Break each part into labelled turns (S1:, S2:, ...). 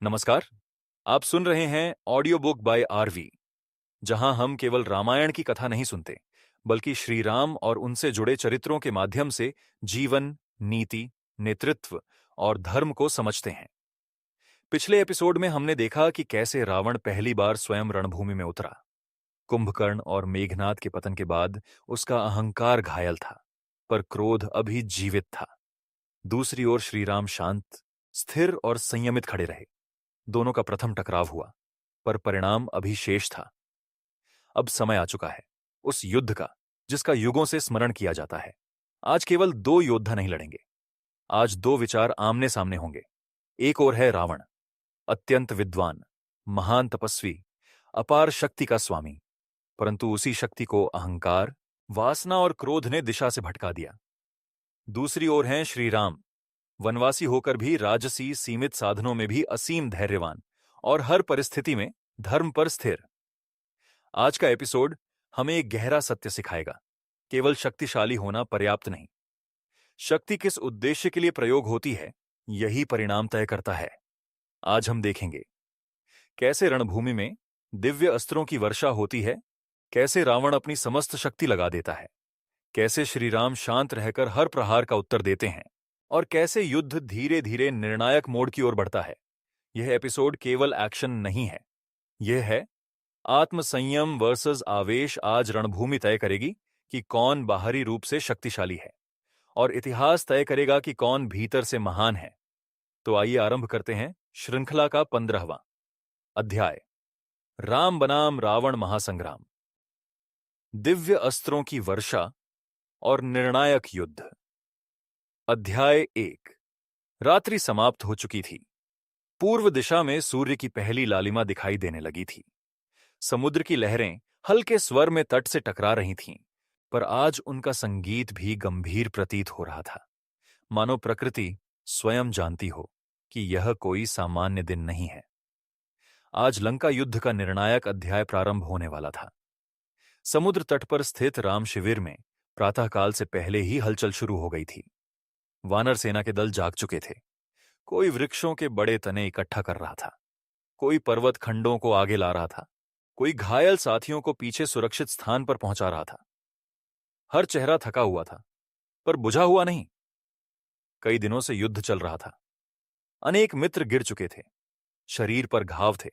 S1: नमस्कार। आप सुन रहे हैं ऑडियो बुक बाय आरवी, जहां हम केवल रामायण की कथा नहीं सुनते, बल्कि श्री राम और उनसे जुड़े चरित्रों के माध्यम से जीवन, नीति, नेतृत्व और धर्म को समझते हैं। पिछले एपिसोड में हमने देखा कि कैसे रावण पहली बार स्वयं रणभूमि में उतरा। कुंभकर्ण और मेघनाद के पतन के बाद उसका अहंकार घायल था, पर क्रोध अभी जीवित था। दूसरी ओर श्री राम शांत, स्थिर और संयमित खड़े रहे। दोनों का प्रथम टकराव हुआ, पर परिणाम अभी शेष था। अब समय आ चुका है उस युद्ध का जिसका युगों से स्मरण किया जाता है। आज केवल दो योद्धा नहीं लड़ेंगे, आज दो विचार आमने सामने होंगे। एक ओर है रावण, अत्यंत विद्वान, महान तपस्वी, अपार शक्ति का स्वामी, परंतु उसी शक्ति को अहंकार, वासना और क्रोध ने दिशा से भटका दिया। दूसरी ओर हैं श्री राम, वनवासी होकर भी राजसी सीमित साधनों में भी असीम धैर्यवान और हर परिस्थिति में धर्म पर स्थिर। आज का एपिसोड हमें एक गहरा सत्य सिखाएगा। केवल शक्तिशाली होना पर्याप्त नहीं, शक्ति किस उद्देश्य के लिए प्रयोग होती है, यही परिणाम तय करता है। आज हम देखेंगे कैसे रणभूमि में दिव्य अस्त्रों की वर्षा होती है, कैसे रावण अपनी समस्त शक्ति लगा देता है, कैसे श्रीराम शांत रहकर हर प्रहार का उत्तर देते हैं, और कैसे युद्ध धीरे धीरे निर्णायक मोड़ की ओर बढ़ता है। यह एपिसोड केवल एक्शन नहीं है, यह है आत्मसंयम वर्सेस आवेश। आज रणभूमि तय करेगी कि कौन बाहरी रूप से शक्तिशाली है, और इतिहास तय करेगा कि कौन भीतर से महान है। तो आइए आरंभ करते हैं श्रृंखला का 15वां अध्याय, राम बनाम रावण महासंग्राम, दिव्य अस्त्रों की वर्षा और निर्णायक युद्ध। अध्याय 1। रात्रि समाप्त हो चुकी थी। पूर्व दिशा में सूर्य की पहली लालिमा दिखाई देने लगी थी। समुद्र की लहरें हल्के स्वर में तट से टकरा रही थीं, पर आज उनका संगीत भी गंभीर प्रतीत हो रहा था, मानो प्रकृति स्वयं जानती हो कि यह कोई सामान्य दिन नहीं है। आज लंका युद्ध का निर्णायक अध्याय प्रारंभ होने वाला था। समुद्र तट पर स्थित राम शिविर में प्रातःकाल से पहले ही हलचल शुरू हो गई थी। वानर सेना के दल जाग चुके थे। कोई वृक्षों के बड़े तने इकट्ठा कर रहा था, कोई पर्वत खंडों को आगे ला रहा था, कोई घायल साथियों को पीछे सुरक्षित स्थान पर पहुंचा रहा था। हर चेहरा थका हुआ था, पर बुझा हुआ नहीं। कई दिनों से युद्ध चल रहा था। अनेक मित्र गिर चुके थे, शरीर पर घाव थे,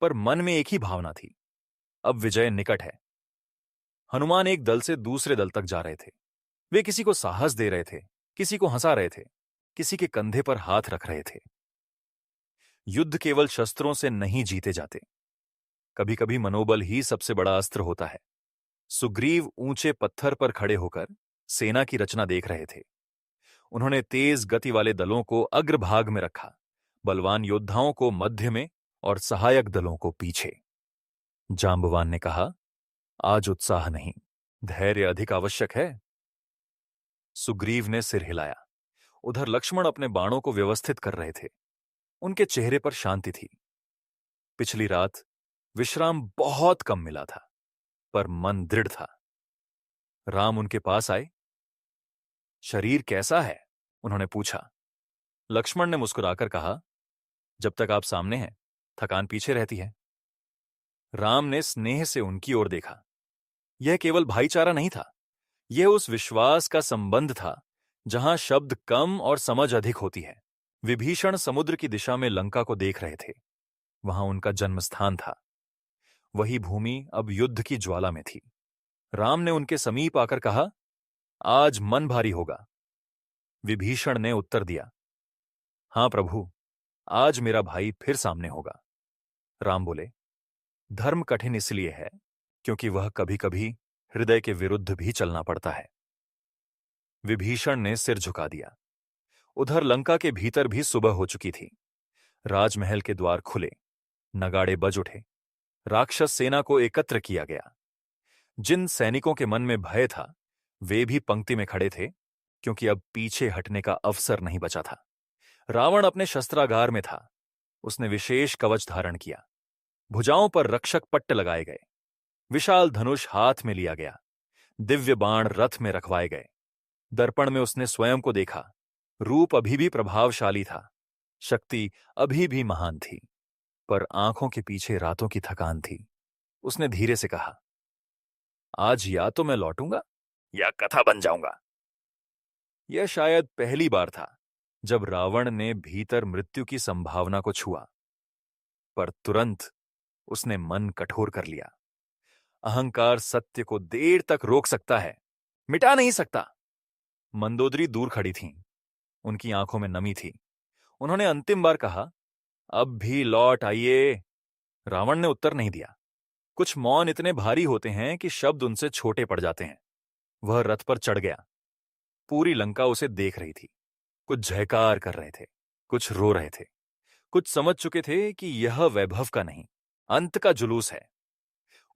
S1: पर मन में एक ही भावना थी, अब विजय निकट है। हनुमान एक दल से दूसरे दल तक जा रहे थे। वे किसी को साहस दे रहे थे, किसी को हंसा रहे थे, किसी के कंधे पर हाथ रख रहे थे। युद्ध केवल शस्त्रों से नहीं जीते जाते, कभी कभी मनोबल ही सबसे बड़ा अस्त्र होता है। सुग्रीव ऊंचे पत्थर पर खड़े होकर सेना की रचना देख रहे थे। उन्होंने तेज गति वाले दलों को अग्रभाग में रखा, बलवान योद्धाओं को मध्य में और सहायक दलों को पीछे। जांबवान ने कहा, आज उत्साह नहीं, धैर्य अधिक आवश्यक है। सुग्रीव ने सिर हिलाया। उधर लक्ष्मण अपने बाणों को व्यवस्थित कर रहे थे। उनके चेहरे पर शांति थी। पिछली रात विश्राम बहुत कम मिला था, पर मन दृढ़ था। राम उनके पास आए। शरीर कैसा है? उन्होंने पूछा। लक्ष्मण ने मुस्कुराकर कहा, जब तक आप सामने हैं, थकान पीछे रहती है। राम ने स्नेह से उनकी ओर देखा। यह केवल भाईचारा नहीं था, यह उस विश्वास का संबंध था जहां शब्द कम और समझ अधिक होती है। विभीषण समुद्र की दिशा में लंका को देख रहे थे। वहां उनका जन्मस्थान था। वही भूमि अब युद्ध की ज्वाला में थी। राम ने उनके समीप आकर कहा, आज मन भारी होगा। विभीषण ने उत्तर दिया, हां प्रभु, आज मेरा भाई फिर सामने होगा। राम बोले, धर्म कठिन इसलिए है क्योंकि वह कभी कभी हृदय के विरुद्ध भी चलना पड़ता है। विभीषण ने सिर झुका दिया। उधर लंका के भीतर भी सुबह हो चुकी थी। राजमहल के द्वार खुले, नगाड़े बज उठे, राक्षस सेना को एकत्र किया गया। जिन सैनिकों के मन में भय था, वे भी पंक्ति में खड़े थे, क्योंकि अब पीछे हटने का अवसर नहीं बचा था। रावण अपने शस्त्रागार में था। उसने विशेष कवच धारण किया। भुजाओं पर रक्षक पट्ट लगाए गए। विशाल धनुष हाथ में लिया गया। दिव्य बाण रथ में रखवाए गए। दर्पण में उसने स्वयं को देखा। रूप अभी भी प्रभावशाली था, शक्ति अभी भी महान थी, पर आंखों के पीछे रातों की थकान थी। उसने धीरे से कहा, आज या तो मैं लौटूंगा या कथा बन जाऊंगा। यह शायद पहली बार था जब रावण ने भीतर मृत्यु की संभावना को छुआ, पर तुरंत उसने मन कठोर कर लिया। अहंकार सत्य को देर तक रोक सकता है, मिटा नहीं सकता। मंदोदरी दूर खड़ी थीं, उनकी आंखों में नमी थी। उन्होंने अंतिम बार कहा, अब भी लौट आइए। रावण ने उत्तर नहीं दिया। कुछ मौन इतने भारी होते हैं कि शब्द उनसे छोटे पड़ जाते हैं। वह रथ पर चढ़ गया। पूरी लंका उसे देख रही थी। कुछ जयकार कर रहे थे, कुछ रो रहे थे, कुछ समझ चुके थे कि यह वैभव का नहीं, अंत का जुलूस है।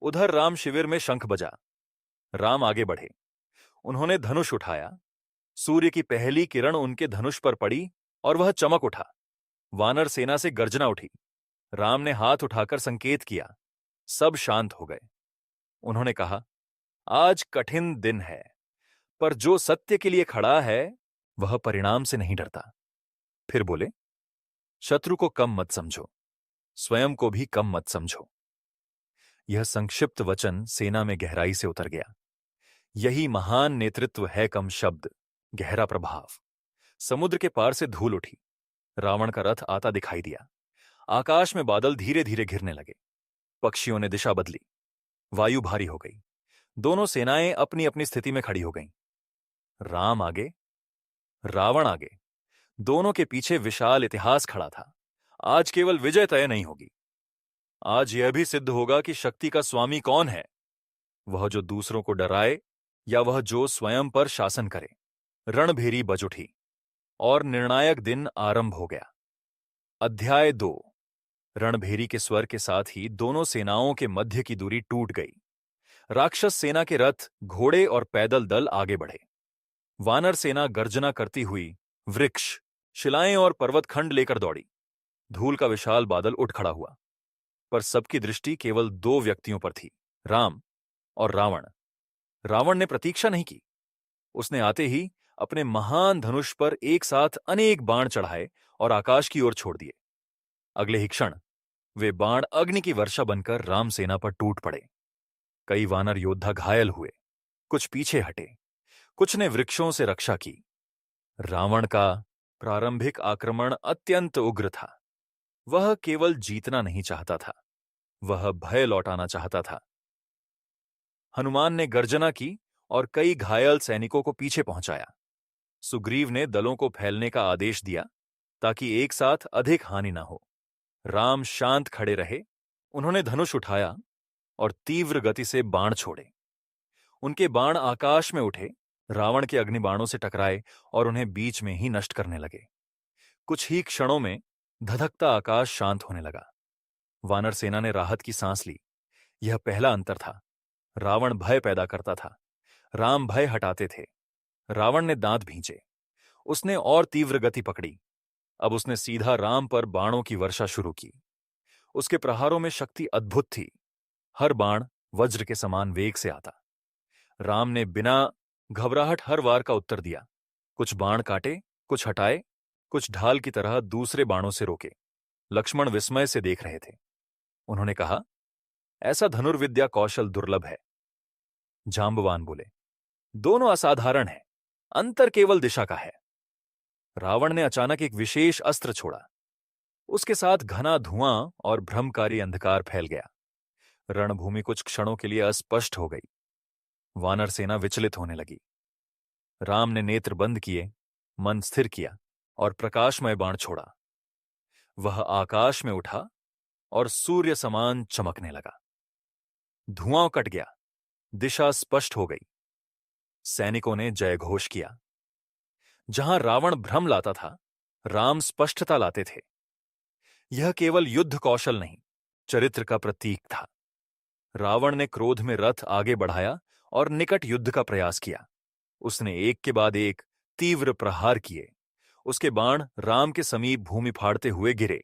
S1: उधर राम शिविर में शंख बजा। राम आगे बढ़े। उन्होंने धनुष उठाया। सूर्य की पहली किरण उनके धनुष पर पड़ी और वह चमक उठा। वानर सेना से गर्जना उठी। राम ने हाथ उठाकर संकेत किया। सब शांत हो गए। उन्होंने कहा, आज कठिन दिन है, पर जो सत्य के लिए खड़ा है वह परिणाम से नहीं डरता। फिर बोले, शत्रु को कम मत समझो, स्वयं को भी कम मत समझो। यह संक्षिप्त वचन सेना में गहराई से उतर गया। यही महान नेतृत्व है, कम शब्द, गहरा प्रभाव। समुद्र के पार से धूल उठी। रावण का रथ आता दिखाई दिया। आकाश में बादल धीरे धीरे घिरने लगे। पक्षियों ने दिशा बदली। वायु भारी हो गई। दोनों सेनाएं अपनी अपनी स्थिति में खड़ी हो गईं। राम आगे, रावण आगे। दोनों के पीछे विशाल इतिहास खड़ा था। आज केवल विजय तय नहीं होगी, आज यह भी सिद्ध होगा कि शक्ति का स्वामी कौन है, वह जो दूसरों को डराए या वह जो स्वयं पर शासन करे। रणभेरी बज उठी और निर्णायक दिन आरंभ हो गया। अध्याय 2। रणभेरी के स्वर के साथ ही दोनों सेनाओं के मध्य की दूरी टूट गई। राक्षस सेना के रथ, घोड़े और पैदल दल आगे बढ़े। वानर सेना गर्जना करती हुई वृक्ष, शिलाएं और पर्वतखंड लेकर दौड़ी। धूल का विशाल बादल उठ खड़ा हुआ, पर सबकी दृष्टि केवल 2 व्यक्तियों पर थी, राम और रावण। रावण ने प्रतीक्षा नहीं की। उसने आते ही अपने महान धनुष पर एक साथ अनेक बाण चढ़ाए और आकाश की ओर छोड़ दिए। अगले ही क्षण वे बाण अग्नि की वर्षा बनकर राम सेना पर टूट पड़े। कई वानर योद्धा घायल हुए, कुछ पीछे हटे, कुछ ने वृक्षों से रक्षा की। रावण का प्रारंभिक आक्रमण अत्यंत उग्र था। वह केवल जीतना नहीं चाहता था, वह भय लौटाना चाहता था। हनुमान ने गर्जना की और कई घायल सैनिकों को पीछे पहुंचाया। सुग्रीव ने दलों को फैलने का आदेश दिया ताकि एक साथ अधिक हानि न हो। राम शांत खड़े रहे। उन्होंने धनुष उठाया और तीव्र गति से बाण छोड़े। उनके बाण आकाश में उठे, रावण के अग्निबाणों से टकराए और उन्हें बीच में ही नष्ट करने लगे। कुछ ही क्षणों में धधकता आकाश शांत होने लगा। वानर सेना ने राहत की सांस ली। यह पहला अंतर था। रावण भय पैदा करता था, राम भय हटाते थे। रावण ने दांत भींचे। उसने और तीव्र गति पकड़ी। अब उसने सीधा राम पर बाणों की वर्षा शुरू की। उसके प्रहारों में शक्ति अद्भुत थी। हर बाण वज्र के समान वेग से आता। राम ने बिना घबराहट हर वार का उत्तर दिया। कुछ बाण काटे, कुछ हटाए, कुछ ढाल की तरह दूसरे बाणों से रोके। लक्ष्मण विस्मय से देख रहे थे। उन्होंने कहा, ऐसा धनुर्विद्या कौशल दुर्लभ है। जांबवान बोले, दोनों असाधारण हैं, अंतर केवल दिशा का है। रावण ने अचानक एक विशेष अस्त्र छोड़ा। उसके साथ घना धुआं और भ्रमकारी अंधकार फैल गया। रणभूमि कुछ क्षणों के लिए अस्पष्ट हो गई। वानर सेना विचलित होने लगी। राम ने नेत्र बंद किए, मन स्थिर किया और प्रकाशमय बाण छोड़ा। वह आकाश में उठा और सूर्य समान चमकने लगा। धुआं कट गया, दिशा स्पष्ट हो गई। सैनिकों ने जयघोष किया। जहां रावण भ्रम लाता था, राम स्पष्टता लाते थे। यह केवल युद्ध कौशल नहीं, चरित्र का प्रतीक था। रावण ने क्रोध में रथ आगे बढ़ाया और निकट युद्ध का प्रयास किया। उसने एक के बाद एक तीव्र प्रहार किए। उसके बाण राम के समीप भूमि फाड़ते हुए गिरे।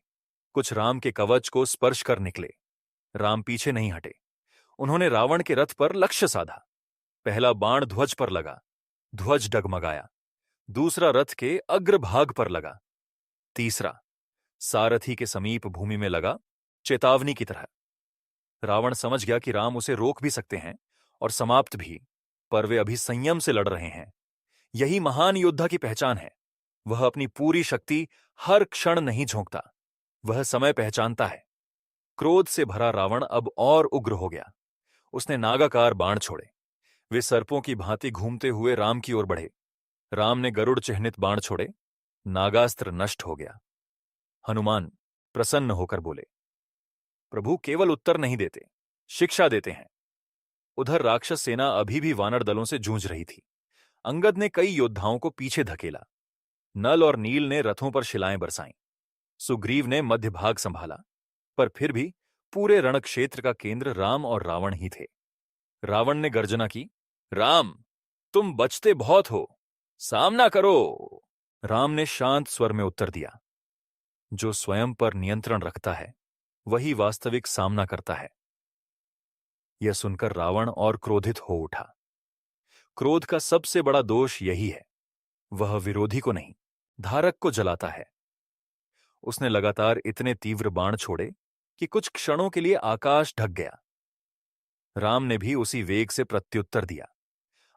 S1: कुछ राम के कवच को स्पर्श कर निकले। राम पीछे नहीं हटे। उन्होंने रावण के रथ पर लक्ष्य साधा। पहला बाण ध्वज पर लगा, ध्वज डगमगाया। दूसरा रथ के अग्रभाग पर लगा। तीसरा सारथी के समीप भूमि में लगा, चेतावनी की तरह। रावण समझ गया कि राम उसे रोक भी सकते हैं और समाप्त भी, पर वे अभी संयम से लड़ रहे हैं। यही महान योद्धा की पहचान है। वह अपनी पूरी शक्ति हर क्षण नहीं झोंकता, वह समय पहचानता है। क्रोध से भरा रावण अब और उग्र हो गया। उसने नागाकार बाण छोड़े। वे सर्पों की भांति घूमते हुए राम की ओर बढ़े। राम ने गरुड़ चिह्नित बाण छोड़े। नागास्त्र नष्ट हो गया। हनुमान प्रसन्न होकर बोले, प्रभु केवल उत्तर नहीं देते, शिक्षा देते हैं। उधर राक्षस सेना अभी भी वानर दलों से जूझ रही थी। अंगद ने कई योद्धाओं को पीछे धकेला। नल और नील ने रथों पर शिलाएं बरसाईं। सुग्रीव ने मध्य भाग संभाला, पर फिर भी पूरे रणक्षेत्र का केंद्र राम और रावण ही थे। रावण ने गर्जना की, राम, तुम बचते बहुत हो, सामना करो। राम ने शांत स्वर में उत्तर दिया, जो स्वयं पर नियंत्रण रखता है वही वास्तविक सामना करता है। यह सुनकर रावण और क्रोधित हो उठा। क्रोध का सबसे बड़ा दोष यही है, वह विरोधी को नहीं, धारक को जलाता है। उसने लगातार इतने तीव्र बाण छोड़े कि कुछ क्षणों के लिए आकाश ढक गया। राम ने भी उसी वेग से प्रत्युत्तर दिया।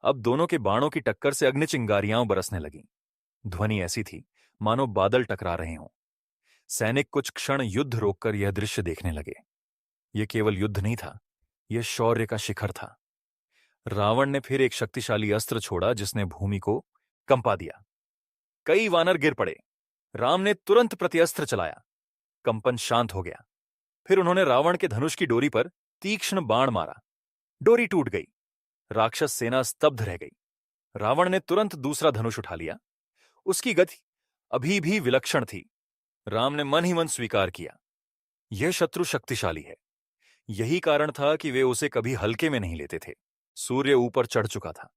S1: अब दोनों के बाणों की टक्कर से अग्निचिंगारियां बरसने लगीं। ध्वनि ऐसी थी मानो बादल टकरा रहे हों। सैनिक कुछ क्षण युद्ध रोककर यह दृश्य देखने लगे। यह केवल युद्ध नहीं था, यह शौर्य का शिखर था। रावण ने फिर एक शक्तिशाली अस्त्र छोड़ा जिसने भूमि को कंपा दिया। कई वानर गिर पड़े। राम ने तुरंत प्रत्यस्त्र चलाया। कंपन शांत हो गया। फिर उन्होंने रावण के धनुष की डोरी पर तीक्ष्ण बाण मारा। डोरी टूट गई। राक्षस सेना स्तब्ध रह गई। रावण ने तुरंत दूसरा धनुष उठा लिया। उसकी गति अभी भी विलक्षण थी। राम ने मन ही मन स्वीकार किया, यह शत्रु शक्तिशाली है। यही कारण था कि वे उसे कभी हल्के में नहीं लेते थे। सूर्य ऊपर चढ़ चुका था।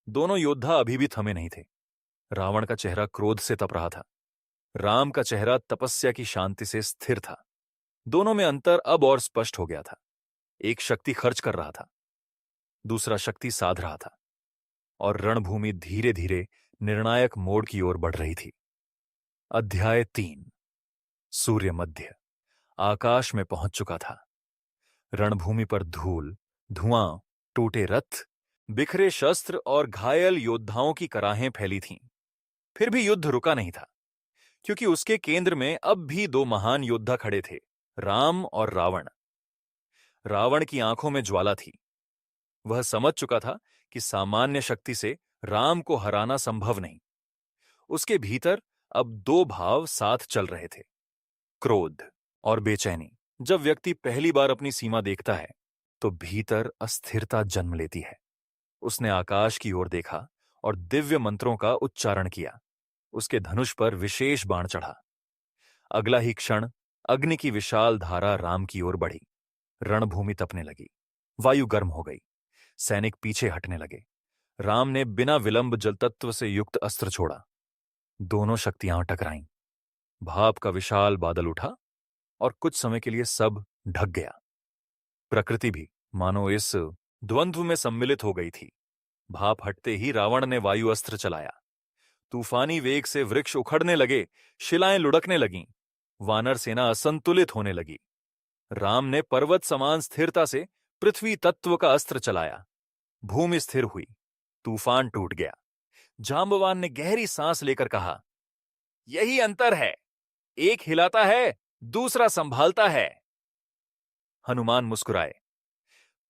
S1: दोनों योद्धा अभी भी थमे नहीं थे। रावण का चेहरा क्रोध से तप रहा था। राम का चेहरा तपस्या की शांति से स्थिर था। दोनों में अंतर अब और स्पष्ट हो गया था। एक शक्ति खर्च कर रहा था, दूसरा शक्ति साध रहा था, और रणभूमि धीरे धीरे निर्णायक मोड़ की ओर बढ़ रही थी। अध्याय 3। सूर्य मध्य आकाश में पहुंच चुका था। रणभूमि पर धूल, धुआं, टूटे रथ, बिखरे शस्त्र और घायल योद्धाओं की कराहें फैली थीं। फिर भी युद्ध रुका नहीं था, क्योंकि उसके केंद्र में अब भी दो महान योद्धा खड़े थे, राम और रावण। रावण की आंखों में ज्वाला थी। वह समझ चुका था कि सामान्य शक्ति से राम को हराना संभव नहीं। उसके भीतर अब दो भाव साथ चल रहे थे, क्रोध और बेचैनी। जब व्यक्ति पहली बार अपनी सीमा देखता है तो भीतर अस्थिरता जन्म लेती है। उसने आकाश की ओर देखा और दिव्य मंत्रों का उच्चारण किया। उसके धनुष पर विशेष बाण चढ़ा। अगला ही क्षण अग्नि की विशाल धारा राम की ओर बढ़ी। रणभूमि तपने लगी। वायु गर्म हो गई। सैनिक पीछे हटने लगे। राम ने बिना विलंब जलतत्व से युक्त अस्त्र छोड़ा। दोनों शक्तियां टकराईं। भाप का विशाल बादल उठा और कुछ समय के लिए सब ढक गया। प्रकृति भी मानो इस द्वंद्व में सम्मिलित हो गई थी। भाप हटते ही रावण ने वायु अस्त्र चलाया। तूफानी वेग से वृक्ष उखड़ने लगे, शिलाएं लुढ़कने लगीं, वानर सेना असंतुलित होने लगी। राम ने पर्वत समान स्थिरता से पृथ्वी तत्व का अस्त्र चलाया। भूमि स्थिर हुई, तूफान टूट गया। जांबवान ने गहरी सांस लेकर कहा, यही अंतर है, एक हिलाता है, दूसरा संभालता है। हनुमान मुस्कुराए,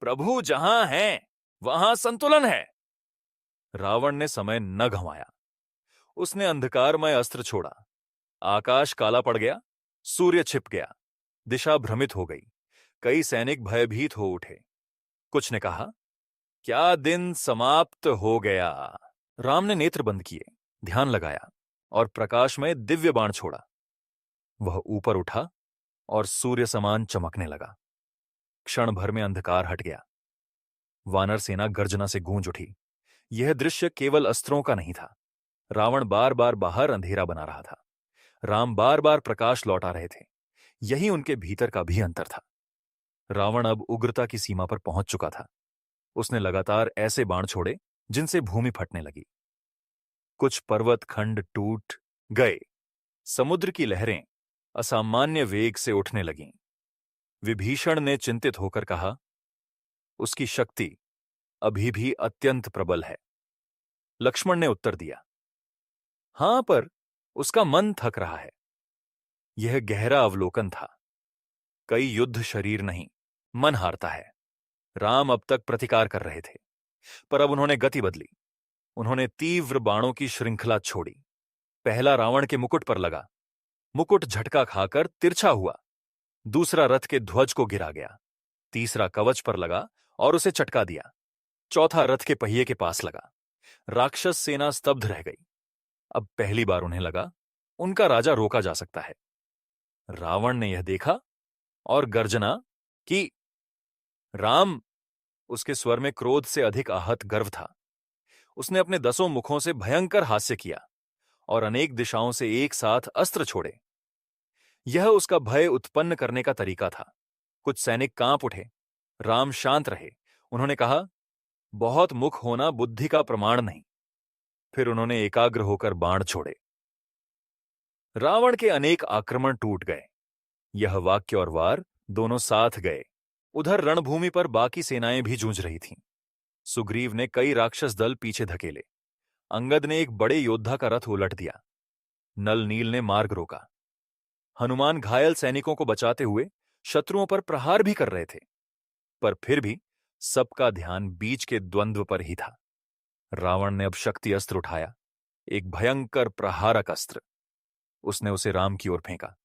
S1: प्रभु जहां हैं वहां संतुलन है। रावण ने समय न गंवाया। उसने अंधकारमय अस्त्र छोड़ा। आकाश काला पड़ गया। सूर्य छिप गया। दिशा भ्रमित हो गई। कई सैनिक भयभीत हो उठे। कुछ ने कहा, क्या दिन समाप्त हो गया। राम ने नेत्र बंद किए, ध्यान लगाया और प्रकाश में दिव्य बाण छोड़ा। वह ऊपर उठा और सूर्य समान चमकने लगा। क्षण भर में अंधकार हट गया। वानर सेना गर्जना से गूंज उठी। यह दृश्य केवल अस्त्रों का नहीं था। रावण बार बार बाहर अंधेरा बना रहा था। राम बार बार प्रकाश लौटा रहे थे। यही उनके भीतर का भी अंतर था। रावण अब उग्रता की सीमा पर पहुंच चुका था। उसने लगातार ऐसे बाण छोड़े जिनसे भूमि फटने लगी। कुछ पर्वत खंड टूट गए। समुद्र की लहरें असामान्य वेग से उठने लगीं। विभीषण ने चिंतित होकर कहा, उसकी शक्ति अभी भी अत्यंत प्रबल है। लक्ष्मण ने उत्तर दिया, हां, पर उसका मन थक रहा है। यह गहरा अवलोकन था। कई युद्ध शरीर नहीं, मन हारता है। राम अब तक प्रतिकार कर रहे थे, पर अब उन्होंने गति बदली। उन्होंने तीव्र बाणों की श्रृंखला छोड़ी। पहला रावण के मुकुट पर लगा। मुकुट झटका खाकर तिरछा हुआ। दूसरा रथ के ध्वज को गिरा गया। तीसरा कवच पर लगा और उसे चटका दिया। चौथा रथ के पहिए के पास लगा। राक्षस सेना स्तब्ध रह गई। अब पहली बार उन्हें लगा उनका राजा रोका जा सकता है। रावण ने यह देखा और गर्जना की। राम! उसके स्वर में क्रोध से अधिक आहत गर्व था। उसने अपने 10 मुखों से भयंकर हास्य किया और अनेक दिशाओं से एक साथ अस्त्र छोड़े। यह उसका भय उत्पन्न करने का तरीका था। कुछ सैनिक कांप उठे। राम शांत रहे। उन्होंने कहा, बहुत मुख होना बुद्धि का प्रमाण नहीं। फिर उन्होंने एकाग्र होकर बाण छोड़े। रावण के अनेक आक्रमण टूट गए। यह वाक्य और वार दोनों साथ गए। उधर रणभूमि पर बाकी सेनाएं भी जूझ रही थीं। सुग्रीव ने कई राक्षस दल पीछे धकेले। अंगद ने एक बड़े योद्धा का रथ उलट दिया। नल नील ने मार्ग रोका। हनुमान घायल सैनिकों को बचाते हुए शत्रुओं पर प्रहार भी कर रहे थे, पर फिर भी सबका ध्यान बीच के द्वंद्व पर ही था। रावण ने अब शक्ति अस्त्र उठाया, एक भयंकर प्रहारक अस्त्र। उसने उसे राम की ओर फेंका।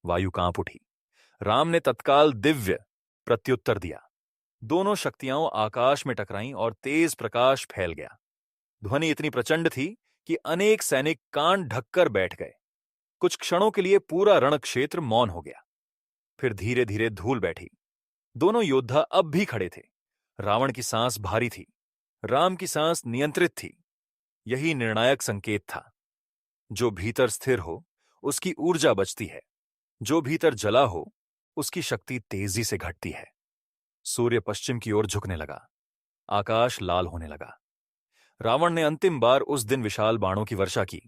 S1: वायु कांप उठी। राम ने तत्काल दिव्य प्रत्युत्तर दिया। दोनों शक्तियां आकाश में टकराईं और तेज प्रकाश फैल गया। ध्वनि इतनी प्रचंड थी कि अनेक सैनिक कान ढककर बैठ गए। कुछ क्षणों के लिए पूरा रणक्षेत्र मौन हो गया। फिर धीरे धीरे धूल बैठी। दोनों योद्धा अब भी खड़े थे। रावण की सांस भारी थी, राम की सांस नियंत्रित थी। यही निर्णायक संकेत था। जो भीतर स्थिर हो उसकी ऊर्जा बचती है, जो भीतर जला हो उसकी शक्ति तेजी से घटती है। सूर्य पश्चिम की ओर झुकने लगा। आकाश लाल होने लगा। रावण ने अंतिम बार उस दिन विशाल बाणों की वर्षा की।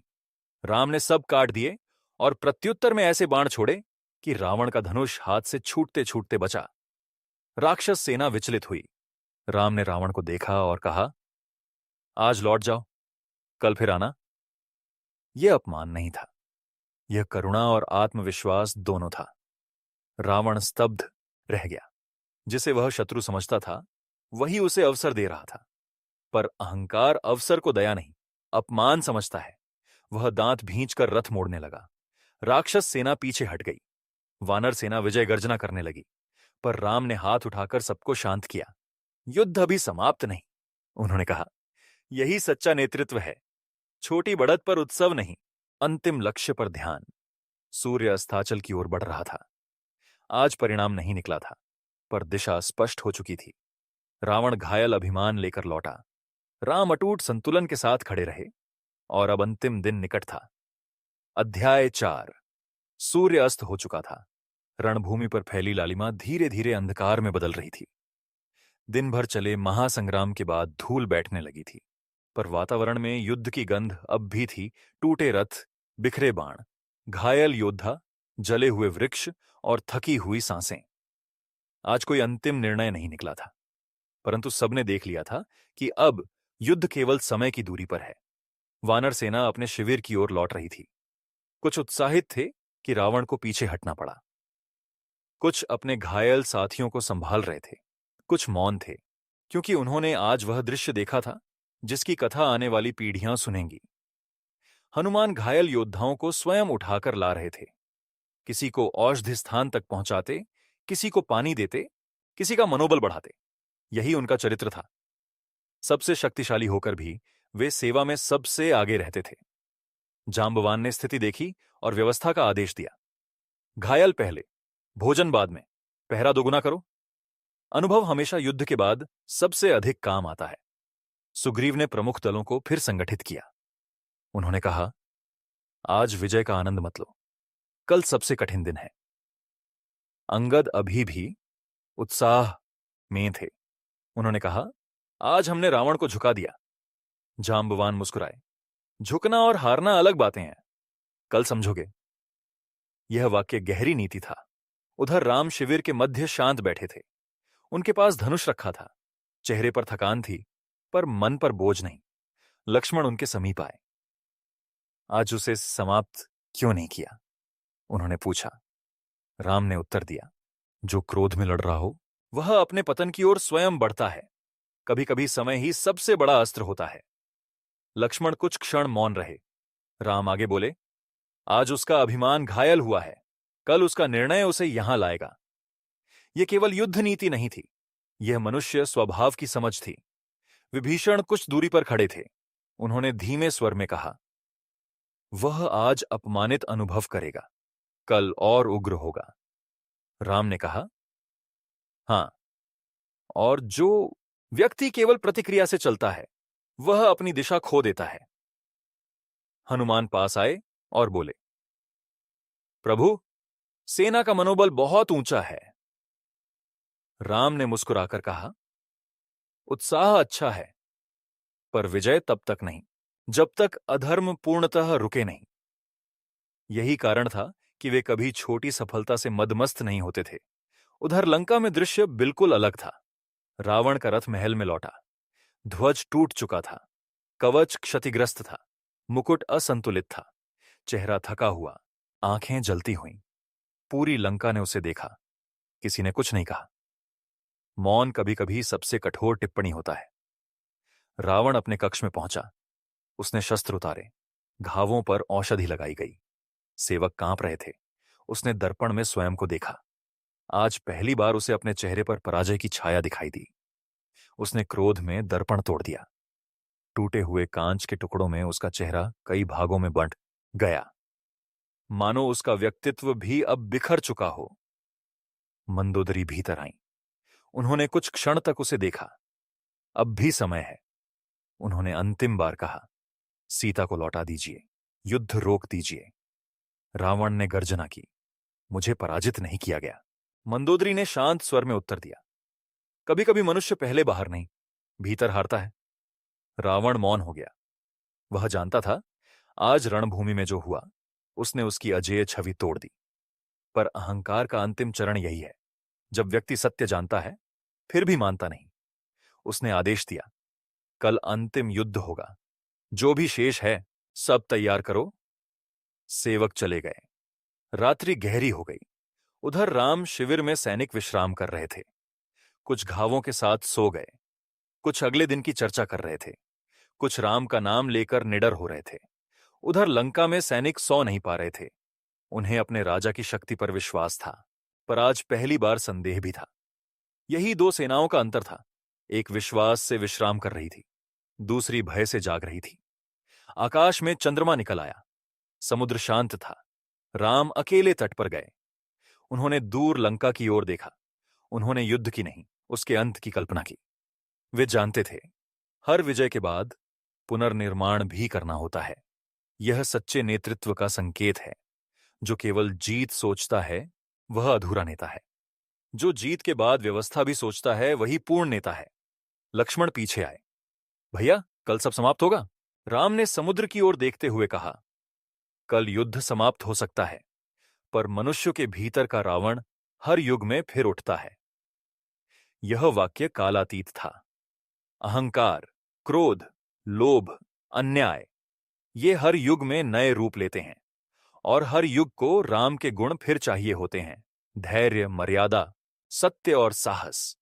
S1: राम ने सब काट दिए और प्रत्युत्तर में ऐसे बाण छोड़े कि रावण का धनुष हाथ से छूटते छूटते बचा। राक्षस सेना विचलित हुई। राम ने रावण को देखा और कहा, आज लौट जाओ, कल फिर आना। यह अपमान नहीं था, यह करुणा और आत्मविश्वास दोनों था। रावण स्तब्ध रह गया। जिसे वह शत्रु समझता था वही उसे अवसर दे रहा था, पर अहंकार अवसर को दया नहीं, अपमान समझता है। वह दांत भींचकर रथ मोड़ने लगा। राक्षस सेना पीछे हट गई। वानर सेना विजय गर्जना करने लगी, पर राम ने हाथ उठाकर सबको शांत किया। युद्ध अभी समाप्त नहीं, उन्होंने कहा। यही सच्चा नेतृत्व है। छोटी बढ़त पर उत्सव नहीं, अंतिम लक्ष्य पर ध्यान। सूर्य अस्ताचल की ओर बढ़ रहा था। आज परिणाम नहीं निकला था, पर दिशा स्पष्ट हो चुकी थी। रावण घायल अभिमान लेकर लौटा। राम अटूट संतुलन के साथ खड़े रहे और अब अंतिम दिन निकट था। अध्याय 4। सूर्य अस्त हो चुका था। रणभूमि पर फैली लालिमा धीरे धीरे अंधकार में बदल रही थी। दिन भर चले महासंग्राम के बाद धूल बैठने लगी थी, पर वातावरण में युद्ध की गंध अब भी थी। टूटे रथ, बिखरे बाण, घायल योद्धा, जले हुए वृक्ष और थकी हुई सांसें। आज कोई अंतिम निर्णय नहीं निकला था, परंतु सबने देख लिया था कि अब युद्ध केवल समय की दूरी पर है। वानर सेना अपने शिविर की ओर लौट रही थी। कुछ उत्साहित थे कि रावण को पीछे हटना पड़ा। कुछ अपने घायल साथियों को संभाल रहे थे। कुछ मौन थे, क्योंकि उन्होंने आज वह दृश्य देखा था जिसकी कथा आने वाली पीढ़ियां सुनेंगी। हनुमान घायल योद्धाओं को स्वयं उठाकर ला रहे थे। किसी को औषधि स्थान तक पहुंचाते, किसी को पानी देते, किसी का मनोबल बढ़ाते। यही उनका चरित्र था। सबसे शक्तिशाली होकर भी वे सेवा में सबसे आगे रहते थे। जांबवान ने स्थिति देखी और व्यवस्था का आदेश दिया। घायल पहले, भोजन बाद में, पहरा दोगुना करो। अनुभव हमेशा युद्ध के बाद सबसे अधिक काम आता है। सुग्रीव ने प्रमुख दलों को फिर संगठित किया। उन्होंने कहा, आज विजय का आनंद मत लो, कल सबसे कठिन दिन है। अंगद अभी भी उत्साह में थे। उन्होंने कहा, आज हमने रावण को झुका दिया। जांबवान मुस्कुराए। झुकना और हारना अलग बातें हैं, कल समझोगे। यह वाक्य गहरी नीति था। उधर राम शिविर के मध्य शांत बैठे थे। उनके पास धनुष रखा था। चेहरे पर थकान थी, पर मन पर बोझ नहीं। लक्ष्मण उनके समीप आए। आज उसे समाप्त क्यों नहीं किया? उन्होंने पूछा। राम ने उत्तर दिया, जो क्रोध में लड़ रहा हो वह अपने पतन की ओर स्वयं बढ़ता है। कभी कभी समय ही सबसे बड़ा अस्त्र होता है। लक्ष्मण कुछ क्षण मौन रहे। राम आगे बोले, आज उसका अभिमान घायल हुआ है। कल उसका निर्णय उसे यहां लाएगा। यह केवल युद्ध नीति नहीं थी, यह मनुष्य स्वभाव की समझ थी। विभीषण कुछ दूरी पर खड़े थे। उन्होंने धीमे स्वर में कहा, वह आज अपमानित अनुभव करेगा, कल और उग्र होगा। राम ने कहा, हां, और जो व्यक्ति केवल प्रतिक्रिया से चलता है वह अपनी दिशा खो देता है। हनुमान पास आए और बोले, प्रभु, सेना का मनोबल बहुत ऊंचा है। राम ने मुस्कुराकर कहा, उत्साह अच्छा है, पर विजय तब तक नहीं जब तक अधर्म पूर्णतः रुके नहीं। यही कारण था कि वे कभी छोटी सफलता से मदमस्त नहीं होते थे। उधर लंका में दृश्य बिल्कुल अलग था। रावण का रथ महल में लौटा। ध्वज टूट चुका था। कवच क्षतिग्रस्त था। मुकुट असंतुलित था। चेहरा थका हुआ, आंखें जलती हुईं। पूरी लंका ने उसे देखा। किसी ने कुछ नहीं कहा। मौन कभी कभी सबसे कठोर टिप्पणी होता है। रावण अपने कक्ष में पहुंचा। उसने शस्त्र उतारे। घावों पर औषधि लगाई गई। सेवक कांप रहे थे। उसने दर्पण में स्वयं को देखा। आज पहली बार उसे अपने चेहरे पर पराजय की छाया दिखाई दी। उसने क्रोध में दर्पण तोड़ दिया। टूटे हुए कांच के टुकड़ों में उसका चेहरा कई भागों में बंट गया, मानो उसका व्यक्तित्व भी अब बिखर चुका हो। मंदोदरी भीतर आई। उन्होंने कुछ क्षण तक उसे देखा। अब भी समय है। उन्होंने अंतिम बार कहा, सीता को लौटा दीजिए, युद्ध रोक दीजिए। रावण ने गर्जना की, मुझे पराजित नहीं किया गया। मंदोदरी ने शांत स्वर में उत्तर दिया, कभी कभी मनुष्य पहले बाहर नहीं, भीतर हारता है। रावण मौन हो गया। वह जानता था, आज रणभूमि में जो हुआ उसने उसकी अजेय छवि तोड़ दी। पर अहंकार का अंतिम चरण यही है, जब व्यक्ति सत्य जानता है फिर भी मानता नहीं। उसने आदेश दिया, कल अंतिम युद्ध होगा। जो भी शेष है सब तैयार करो। सेवक चले गए। रात्रि गहरी हो गई। उधर राम शिविर में सैनिक विश्राम कर रहे थे। कुछ घावों के साथ सो गए। कुछ अगले दिन की चर्चा कर रहे थे। कुछ राम का नाम लेकर निडर हो रहे थे। उधर लंका में सैनिक सो नहीं पा रहे थे। उन्हें अपने राजा की शक्ति पर विश्वास था, पर आज पहली बार संदेह भी था। यही दो सेनाओं का अंतर था। एक विश्वास से विश्राम कर रही थी, दूसरी भय से जाग रही थी। आकाश में चंद्रमा निकल आया। समुद्र शांत था। राम अकेले तट पर गए। उन्होंने दूर लंका की ओर देखा। उन्होंने युद्ध की नहीं, उसके अंत की कल्पना की। वे जानते थे, हर विजय के बाद पुनर्निर्माण भी करना होता है। यह सच्चे नेतृत्व का संकेत है। जो केवल जीत सोचता है वह अधूरा नेता है। जो जीत के बाद व्यवस्था भी सोचता है वही पूर्ण नेता है। लक्ष्मण पीछे आए। भैया, कल सब समाप्त होगा? राम ने समुद्र की ओर देखते हुए कहा, कल युद्ध समाप्त हो सकता है, पर मनुष्य के भीतर का रावण हर युग में फिर उठता है। यह वाक्य कालातीत था। अहंकार, क्रोध, लोभ, अन्याय, ये हर युग में नए रूप लेते हैं, और हर युग को राम के गुण फिर चाहिए होते हैं। धैर्य, मर्यादा, सत्य और साहस।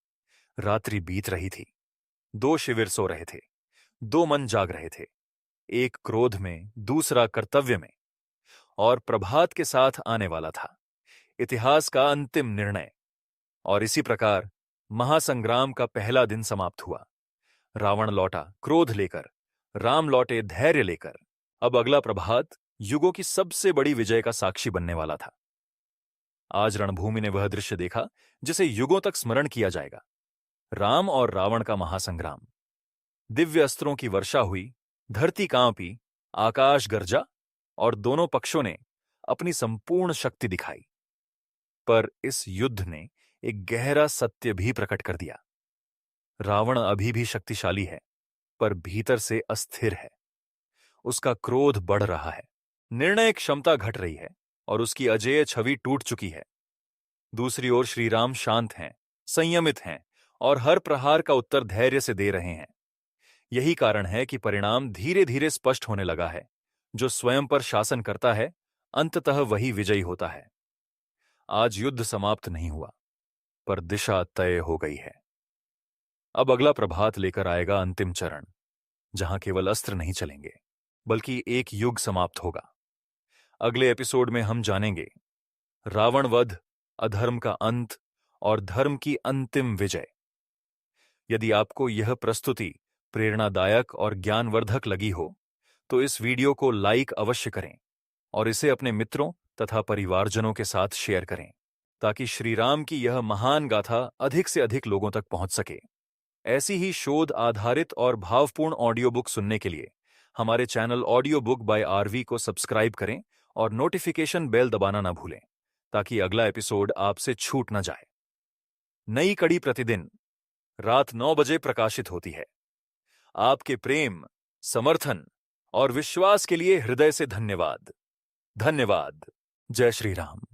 S1: रात्रि बीत रही थी। दो शिविर सो रहे थे। दो मन जाग रहे थे, एक क्रोध में, दूसरा कर्तव्य में। और प्रभात के साथ आने वाला था इतिहास का अंतिम निर्णय। और इसी प्रकार महासंग्राम का पहला दिन समाप्त हुआ। रावण लौटा क्रोध लेकर, राम लौटे धैर्य लेकर। अब अगला प्रभात युगों की सबसे बड़ी विजय का साक्षी बनने वाला था। आज रणभूमि ने वह दृश्य देखा जिसे युगों तक स्मरण किया जाएगा। राम और रावण का महासंग्राम। दिव्य अस्त्रों की वर्षा हुई, धरती कांपी, आकाश गरजा, और दोनों पक्षों ने अपनी संपूर्ण शक्ति दिखाई। पर इस युद्ध ने एक गहरा सत्य भी प्रकट कर दिया। रावण अभी भी शक्तिशाली है, पर भीतर से अस्थिर है। उसका क्रोध बढ़ रहा है, निर्णय क्षमता घट रही है, और उसकी अजेय छवि टूट चुकी है। दूसरी ओर श्री राम शांत हैं, संयमित हैं और हर प्रहार का उत्तर धैर्य से दे रहे हैं। यही कारण है कि परिणाम धीरे धीरे स्पष्ट होने लगा है। जो स्वयं पर शासन करता है, अंततः वही विजयी होता है। आज युद्ध समाप्त नहीं हुआ, पर दिशा तय हो गई है। अब अगला प्रभात लेकर आएगा अंतिम चरण, जहां केवल अस्त्र नहीं चलेंगे, बल्कि एक युग समाप्त होगा। अगले एपिसोड में हम जानेंगे रावण वध, अधर्म का अंत और धर्म की अंतिम विजय। यदि आपको यह प्रस्तुति प्रेरणादायक और ज्ञानवर्धक लगी हो, तो इस वीडियो को लाइक अवश्य करें और इसे अपने मित्रों तथा परिवारजनों के साथ शेयर करें, ताकि श्री राम की यह महान गाथा अधिक से अधिक लोगों तक पहुंच सके। ऐसी ही शोध आधारित और भावपूर्ण ऑडियो बुक सुनने के लिए हमारे channel audio book by RV को सब्सक्राइब करें और नोटिफिकेशन बेल दबाना ना भूलें, ताकि अगला एपिसोड आपसे छूट न जाए। नई कड़ी प्रतिदिन रात 9 बजे प्रकाशित होती है। आपके प्रेम, समर्थन और विश्वास के लिए हृदय से धन्यवाद। धन्यवाद। जय श्री राम।